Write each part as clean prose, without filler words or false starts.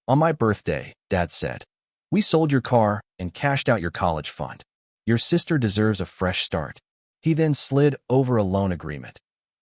On my birthday, Dad said, "We sold your car and cashed out your college fund. Your sister deserves a fresh start." He then slid over a loan agreement,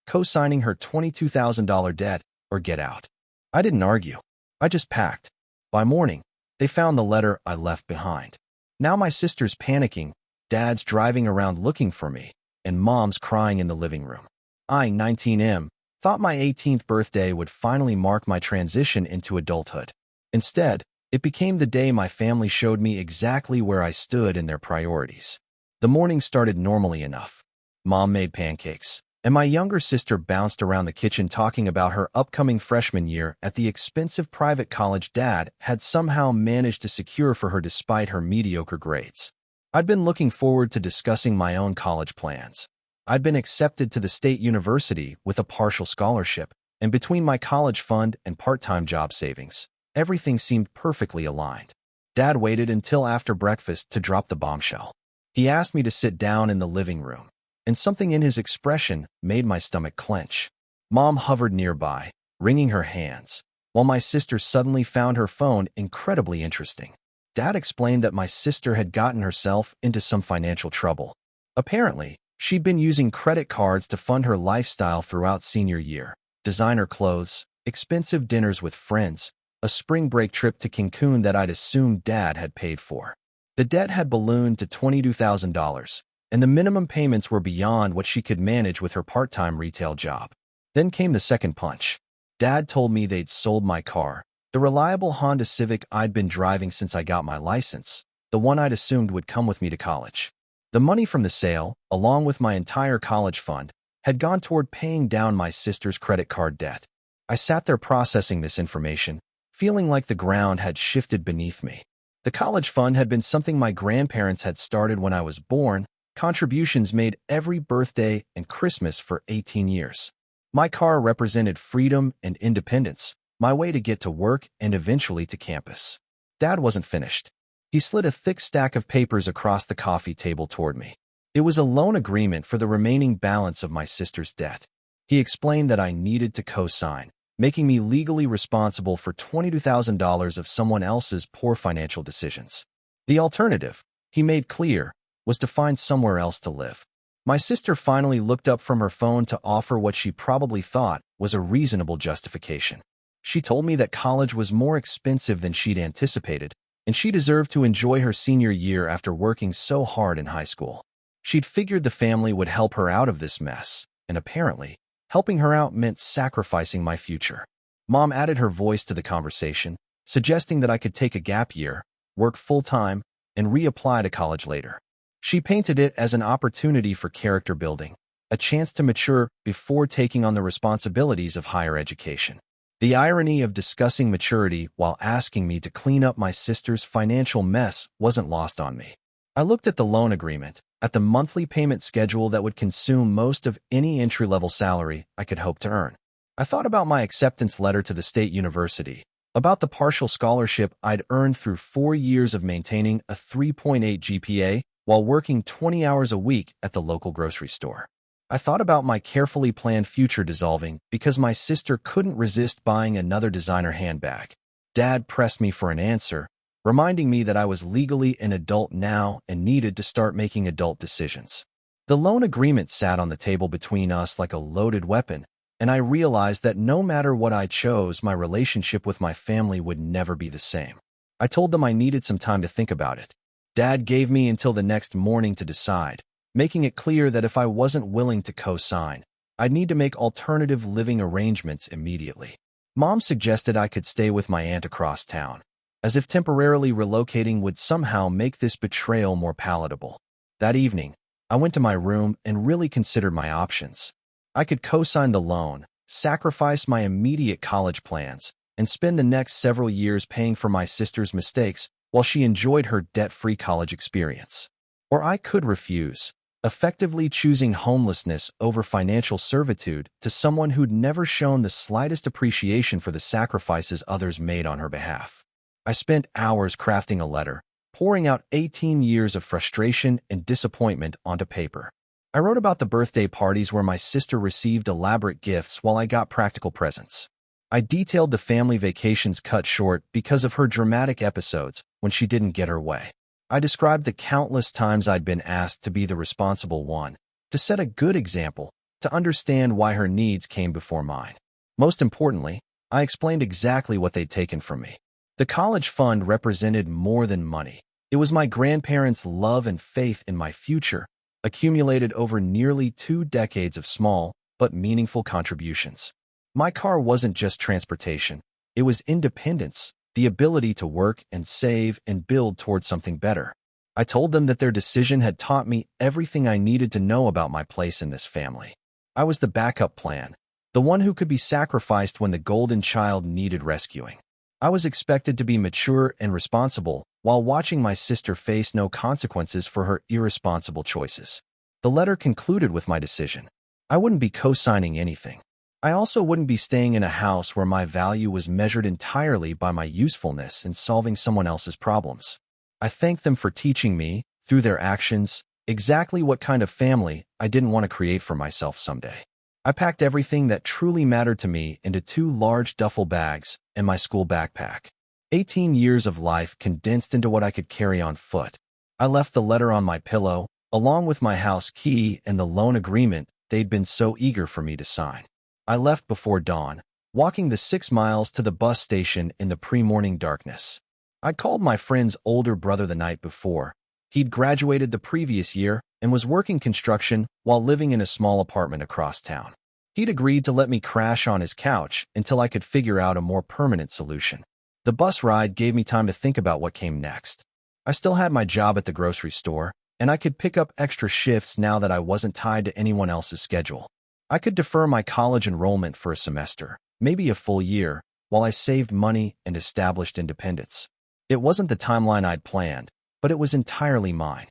co-signing her $22,000 debt or get out. I didn't argue. I just packed. By morning, they found the letter I left behind. Now my sister's panicking, Dad's driving around looking for me, and Mom's crying in the living room. I, 19M, thought my 18th birthday would finally mark my transition into adulthood. Instead, it became the day my family showed me exactly where I stood in their priorities. The morning started normally enough. Mom made pancakes, and my younger sister bounced around the kitchen talking about her upcoming freshman year at the expensive private college Dad had somehow managed to secure for her despite her mediocre grades. I'd been looking forward to discussing my own college plans. I'd been accepted to the state university with a partial scholarship, and between my college fund and part-time job savings, everything seemed perfectly aligned. Dad waited until after breakfast to drop the bombshell. He asked me to sit down in the living room, and something in his expression made my stomach clench. Mom hovered nearby, wringing her hands, while my sister suddenly found her phone incredibly interesting. Dad explained that my sister had gotten herself into some financial trouble. Apparently, she'd been using credit cards to fund her lifestyle throughout senior year: designer clothes, expensive dinners with friends, a spring break trip to Cancun that I'd assumed Dad had paid for. The debt had ballooned to $22,000, and the minimum payments were beyond what she could manage with her part-time retail job. Then came the second punch. Dad told me they'd sold my car, the reliable Honda Civic I'd been driving since I got my license, the one I'd assumed would come with me to college. The money from the sale, along with my entire college fund, had gone toward paying down my sister's credit card debt. I sat there processing this information, feeling like the ground had shifted beneath me. The college fund had been something my grandparents had started when I was born, contributions made every birthday and Christmas for 18 years. My car represented freedom and independence, my way to get to work and eventually to campus. Dad wasn't finished. He slid a thick stack of papers across the coffee table toward me. It was a loan agreement for the remaining balance of my sister's debt. He explained that I needed to co-sign, making me legally responsible for $22,000 of someone else's poor financial decisions. The alternative, he made clear, was to find somewhere else to live. My sister finally looked up from her phone to offer what she probably thought was a reasonable justification. She told me that college was more expensive than she'd anticipated, and she deserved to enjoy her senior year after working so hard in high school. She'd figured the family would help her out of this mess, and apparently, helping her out meant sacrificing my future. Mom added her voice to the conversation, suggesting that I could take a gap year, work full-time, and reapply to college later. She painted it as an opportunity for character building, a chance to mature before taking on the responsibilities of higher education. The irony of discussing maturity while asking me to clean up my sister's financial mess wasn't lost on me. I looked at the loan agreement, at the monthly payment schedule that would consume most of any entry-level salary I could hope to earn. I thought about my acceptance letter to the state university, about the partial scholarship I'd earned through 4 years of maintaining a 3.8 GPA while working 20 hours a week at the local grocery store. I thought about my carefully planned future dissolving because my sister couldn't resist buying another designer handbag. Dad pressed me for an answer, reminding me that I was legally an adult now and needed to start making adult decisions. The loan agreement sat on the table between us like a loaded weapon, and I realized that no matter what I chose, my relationship with my family would never be the same. I told them I needed some time to think about it. Dad gave me until the next morning to decide, making it clear that if I wasn't willing to co-sign, I'd need to make alternative living arrangements immediately. Mom suggested I could stay with my aunt across town, as if temporarily relocating would somehow make this betrayal more palatable. That evening, I went to my room and really considered my options. I could co-sign the loan, sacrifice my immediate college plans, and spend the next several years paying for my sister's mistakes while she enjoyed her debt-free college experience. Or I could refuse, effectively choosing homelessness over financial servitude to someone who'd never shown the slightest appreciation for the sacrifices others made on her behalf. I spent hours crafting a letter, pouring out 18 years of frustration and disappointment onto paper. I wrote about the birthday parties where my sister received elaborate gifts while I got practical presents. I detailed the family vacations cut short because of her dramatic episodes when she didn't get her way. I described the countless times I'd been asked to be the responsible one, to set a good example, to understand why her needs came before mine. Most importantly, I explained exactly what they'd taken from me. The college fund represented more than money. It was my grandparents' love and faith in my future, accumulated over nearly 2 decades of small but meaningful contributions. My car wasn't just transportation. It was independence, the ability to work and save and build towards something better. I told them that their decision had taught me everything I needed to know about my place in this family. I was the backup plan, the one who could be sacrificed when the golden child needed rescuing. I was expected to be mature and responsible while watching my sister face no consequences for her irresponsible choices. The letter concluded with my decision. I wouldn't be co-signing anything. I also wouldn't be staying in a house where my value was measured entirely by my usefulness in solving someone else's problems. I thanked them for teaching me, through their actions, exactly what kind of family I didn't want to create for myself someday. I packed everything that truly mattered to me into 2 large duffel bags and my school backpack. 18 years of life condensed into what I could carry on foot. I left the letter on my pillow, along with my house key and the loan agreement they'd been so eager for me to sign. I left before dawn, walking the 6 miles to the bus station in the pre-morning darkness. I'd called my friend's older brother the night before. He'd graduated the previous year and was working construction while living in a small apartment across town. He'd agreed to let me crash on his couch until I could figure out a more permanent solution. The bus ride gave me time to think about what came next. I still had my job at the grocery store, and I could pick up extra shifts now that I wasn't tied to anyone else's schedule. I could defer my college enrollment for a semester, maybe a full year, while I saved money and established independence. It wasn't the timeline I'd planned, but it was entirely mine.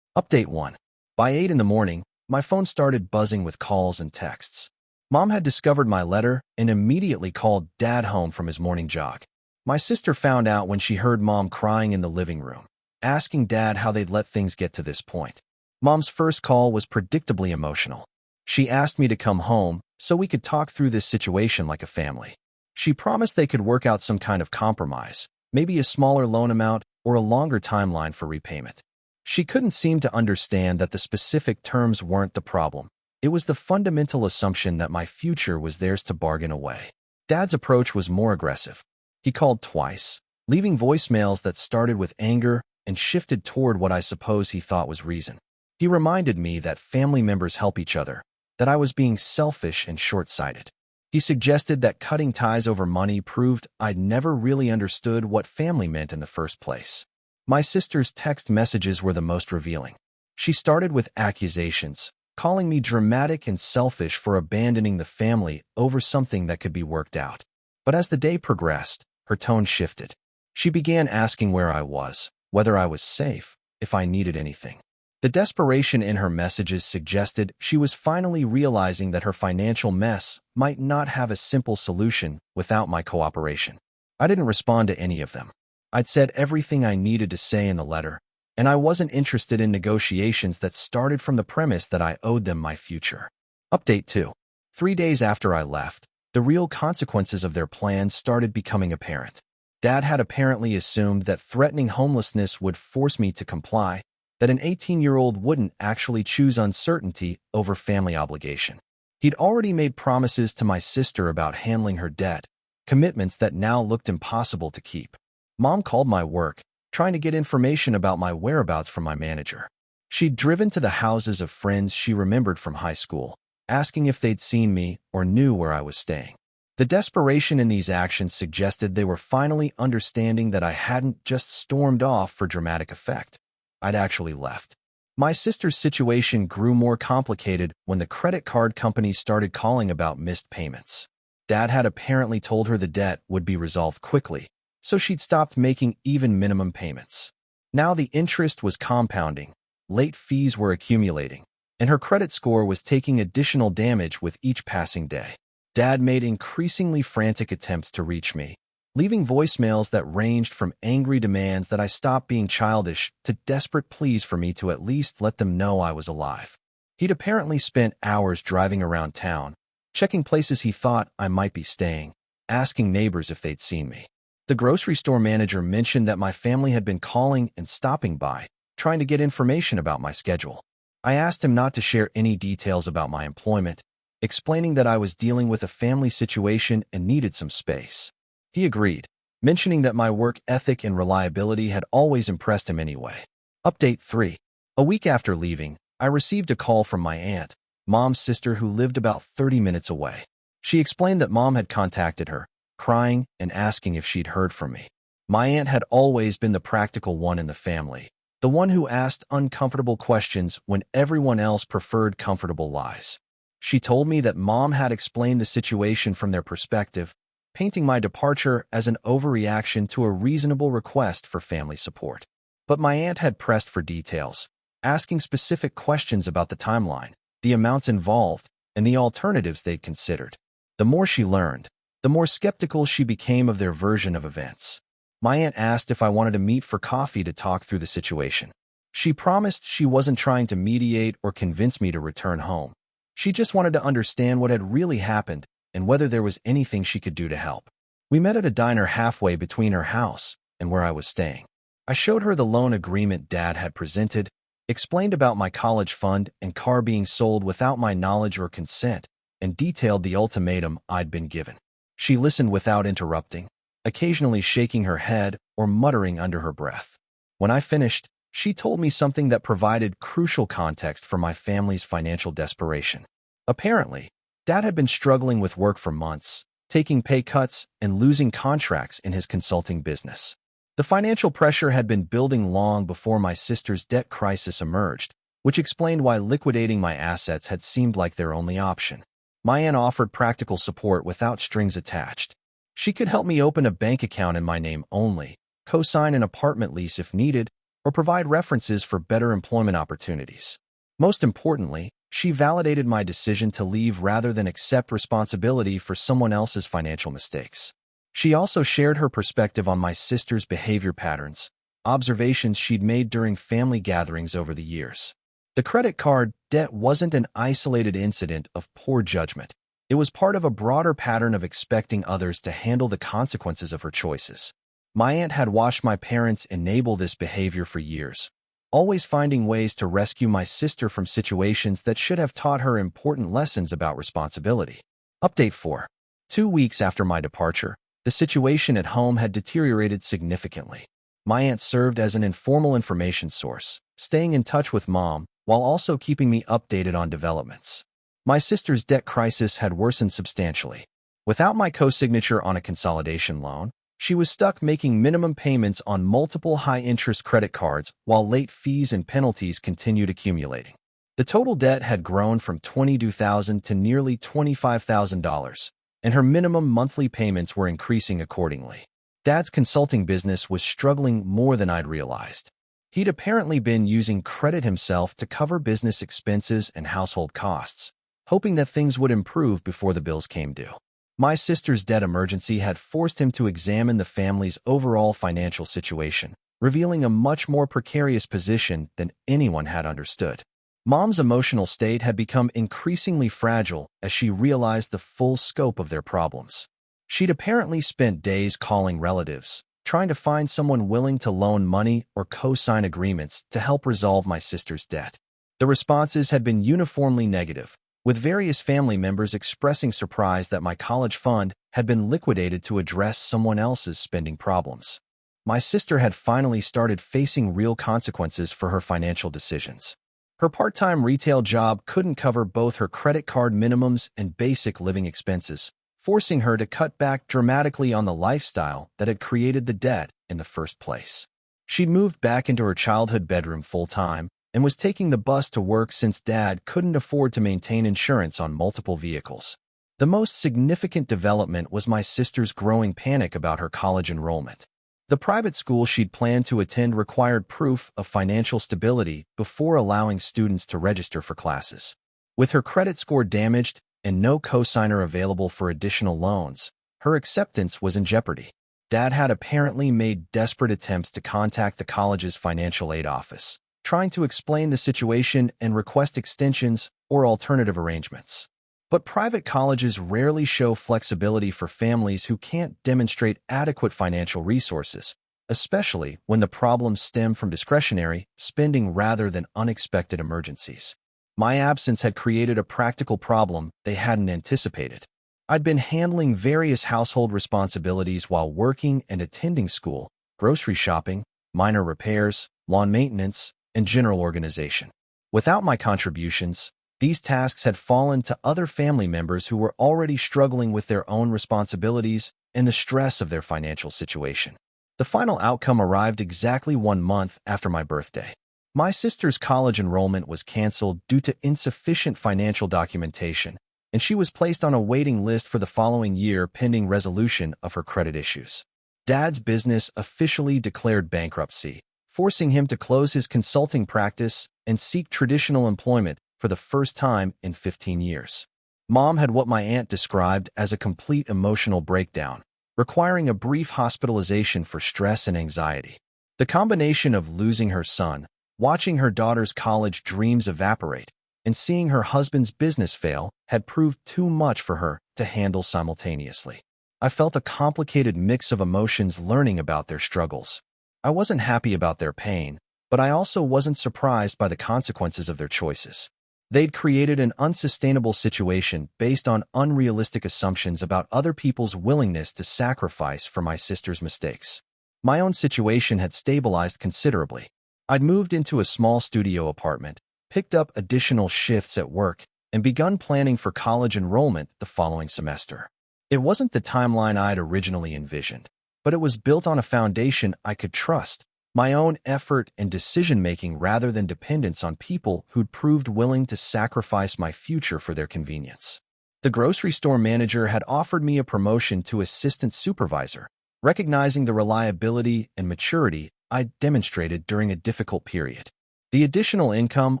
Update 1. By 8 in the morning, my phone started buzzing with calls and texts. Mom had discovered my letter and immediately called Dad home from his morning jog. My sister found out when she heard Mom crying in the living room, asking Dad how they'd let things get to this point. Mom's first call was predictably emotional. She asked me to come home so we could talk through this situation like a family. She promised they could work out some kind of compromise, maybe a smaller loan amount or a longer timeline for repayment. She couldn't seem to understand that the specific terms weren't the problem. It was the fundamental assumption that my future was theirs to bargain away. Dad's approach was more aggressive. He called twice, leaving voicemails that started with anger and shifted toward what I suppose he thought was reason. He reminded me that family members help each other, that I was being selfish and short-sighted. He suggested that cutting ties over money proved I'd never really understood what family meant in the first place. My sister's text messages were the most revealing. She started with accusations, calling me dramatic and selfish for abandoning the family over something that could be worked out. But as the day progressed, her tone shifted. She began asking where I was, whether I was safe, if I needed anything. The desperation in her messages suggested she was finally realizing that her financial mess might not have a simple solution without my cooperation. I didn't respond to any of them. I'd said everything I needed to say in the letter, and I wasn't interested in negotiations that started from the premise that I owed them my future. Update 2. 3 days after I left, the real consequences of their plans started becoming apparent. Dad had apparently assumed that threatening homelessness would force me to comply, that an 18-year-old wouldn't actually choose uncertainty over family obligation. He'd already made promises to my sister about handling her debt, commitments that now looked impossible to keep. Mom called my work, trying to get information about my whereabouts from my manager. She'd driven to the houses of friends she remembered from high school, asking if they'd seen me or knew where I was staying. The desperation in these actions suggested they were finally understanding that I hadn't just stormed off for dramatic effect. I'd actually left. My sister's situation grew more complicated when the credit card companies started calling about missed payments. Dad had apparently told her the debt would be resolved quickly, so she'd stopped making even minimum payments. Now the interest was compounding, late fees were accumulating, and her credit score was taking additional damage with each passing day. Dad made increasingly frantic attempts to reach me, leaving voicemails that ranged from angry demands that I stop being childish to desperate pleas for me to at least let them know I was alive. He'd apparently spent hours driving around town, checking places he thought I might be staying, asking neighbors if they'd seen me. The grocery store manager mentioned that my family had been calling and stopping by, trying to get information about my schedule. I asked him not to share any details about my employment, explaining that I was dealing with a family situation and needed some space. He agreed, mentioning that my work ethic and reliability had always impressed him anyway. Update 3. A week after leaving, I received a call from my aunt, Mom's sister who lived about 30 minutes away. She explained that Mom had contacted her, crying and asking if she'd heard from me. My aunt had always been the practical one in the family, the one who asked uncomfortable questions when everyone else preferred comfortable lies. She told me that Mom had explained the situation from their perspective, painting my departure as an overreaction to a reasonable request for family support. But my aunt had pressed for details, asking specific questions about the timeline, the amounts involved, and the alternatives they'd considered. The more she learned, the more skeptical she became of their version of events. My aunt asked if I wanted to meet for coffee to talk through the situation. She promised she wasn't trying to mediate or convince me to return home. She just wanted to understand what had really happened and whether there was anything she could do to help. We met at a diner halfway between her house and where I was staying. I showed her the loan agreement Dad had presented, explained about my college fund and car being sold without my knowledge or consent, and detailed the ultimatum I'd been given. She listened without interrupting, occasionally shaking her head or muttering under her breath. When I finished, she told me something that provided crucial context for my family's financial desperation. Apparently, Dad had been struggling with work for months, taking pay cuts and losing contracts in his consulting business. The financial pressure had been building long before my sister's debt crisis emerged, which explained why liquidating my assets had seemed like their only option. My aunt offered practical support without strings attached. She could help me open a bank account in my name only, co-sign an apartment lease if needed, or provide references for better employment opportunities. Most importantly, she validated my decision to leave rather than accept responsibility for someone else's financial mistakes. She also shared her perspective on my sister's behavior patterns, observations she'd made during family gatherings over the years. The credit card debt wasn't an isolated incident of poor judgment. It was part of a broader pattern of expecting others to handle the consequences of her choices. My aunt had watched my parents enable this behavior for years, always finding ways to rescue my sister from situations that should have taught her important lessons about responsibility. Update 4. 2 weeks after my departure, the situation at home had deteriorated significantly. My aunt served as an informal information source, staying in touch with Mom while also keeping me updated on developments. My sister's debt crisis had worsened substantially. Without my co-signature on a consolidation loan, she was stuck making minimum payments on multiple high-interest credit cards while late fees and penalties continued accumulating. The total debt had grown from $22,000 to nearly $25,000, and her minimum monthly payments were increasing accordingly. Dad's consulting business was struggling more than I'd realized. He'd apparently been using credit himself to cover business expenses and household costs, hoping that things would improve before the bills came due. My sister's debt emergency had forced him to examine the family's overall financial situation, revealing a much more precarious position than anyone had understood. Mom's emotional state had become increasingly fragile as she realized the full scope of their problems. She'd apparently spent days calling relatives, trying to find someone willing to loan money or co-sign agreements to help resolve my sister's debt. The responses had been uniformly negative, with various family members expressing surprise that my college fund had been liquidated to address someone else's spending problems. My sister had finally started facing real consequences for her financial decisions. Her part-time retail job couldn't cover both her credit card minimums and basic living expenses, forcing her to cut back dramatically on the lifestyle that had created the debt in the first place. She'd moved back into her childhood bedroom full-time and was taking the bus to work since Dad couldn't afford to maintain insurance on multiple vehicles. The most significant development was my sister's growing panic about her college enrollment. The private school she'd planned to attend required proof of financial stability before allowing students to register for classes. With her credit score damaged and no co-signer available for additional loans, her acceptance was in jeopardy. Dad had apparently made desperate attempts to contact the college's financial aid office, trying to explain the situation and request extensions or alternative arrangements. But private colleges rarely show flexibility for families who can't demonstrate adequate financial resources, especially when the problems stem from discretionary spending rather than unexpected emergencies. My absence had created a practical problem they hadn't anticipated. I'd been handling various household responsibilities while working and attending school, grocery shopping, minor repairs, lawn maintenance, and general organization. Without my contributions, these tasks had fallen to other family members who were already struggling with their own responsibilities and the stress of their financial situation. The final outcome arrived exactly 1 month after my birthday. My sister's college enrollment was canceled due to insufficient financial documentation, and she was placed on a waiting list for the following year pending resolution of her credit issues. Dad's business officially declared bankruptcy, forcing him to close his consulting practice and seek traditional employment for the first time in 15 years. Mom had what my aunt described as a complete emotional breakdown, requiring a brief hospitalization for stress and anxiety. The combination of losing her son, watching her daughter's college dreams evaporate, and seeing her husband's business fail had proved too much for her to handle simultaneously. I felt a complicated mix of emotions learning about their struggles. I wasn't happy about their pain, but I also wasn't surprised by the consequences of their choices. They'd created an unsustainable situation based on unrealistic assumptions about other people's willingness to sacrifice for my sister's mistakes. My own situation had stabilized considerably. I'd moved into a small studio apartment, picked up additional shifts at work, and begun planning for college enrollment the following semester. It wasn't the timeline I'd originally envisioned, but it was built on a foundation I could trust, my own effort and decision-making rather than dependence on people who'd proved willing to sacrifice my future for their convenience. The grocery store manager had offered me a promotion to assistant supervisor, recognizing the reliability and maturity I'd demonstrated during a difficult period. The additional income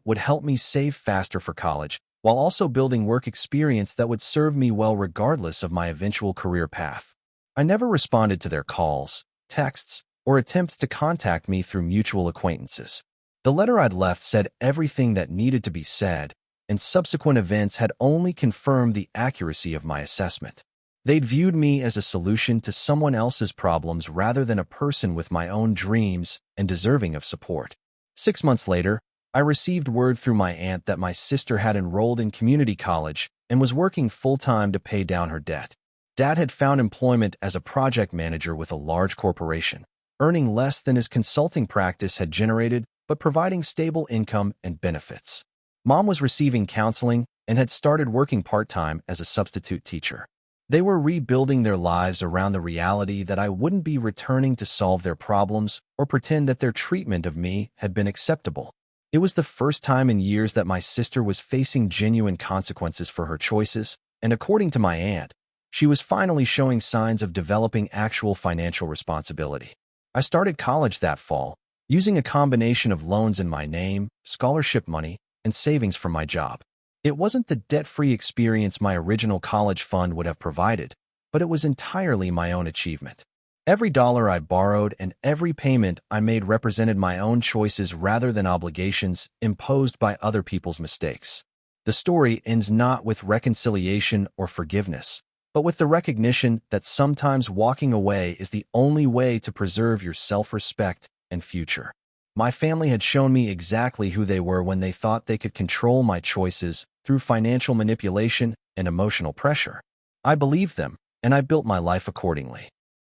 would help me save faster for college, while also building work experience that would serve me well regardless of my eventual career path. I never responded to their calls, texts, or attempts to contact me through mutual acquaintances. The letter I'd left said everything that needed to be said, and subsequent events had only confirmed the accuracy of my assessment. They'd viewed me as a solution to someone else's problems rather than a person with my own dreams and deserving of support. 6 months later, I received word through my aunt that my sister had enrolled in community college and was working full-time to pay down her debt. Dad had found employment as a project manager with a large corporation, earning less than his consulting practice had generated, but providing stable income and benefits. Mom was receiving counseling and had started working part-time as a substitute teacher. They were rebuilding their lives around the reality that I wouldn't be returning to solve their problems or pretend that their treatment of me had been acceptable. It was the first time in years that my sister was facing genuine consequences for her choices, and according to my aunt, she was finally showing signs of developing actual financial responsibility. I started college that fall, using a combination of loans in my name, scholarship money, and savings from my job. It wasn't the debt-free experience my original college fund would have provided, but it was entirely my own achievement. Every dollar I borrowed and every payment I made represented my own choices rather than obligations imposed by other people's mistakes. The story ends not with reconciliation or forgiveness, but with the recognition that sometimes walking away is the only way to preserve your self-respect and future. My family had shown me exactly who they were when they thought they could control my choices through financial manipulation and emotional pressure. I believed them, and I built my life accordingly.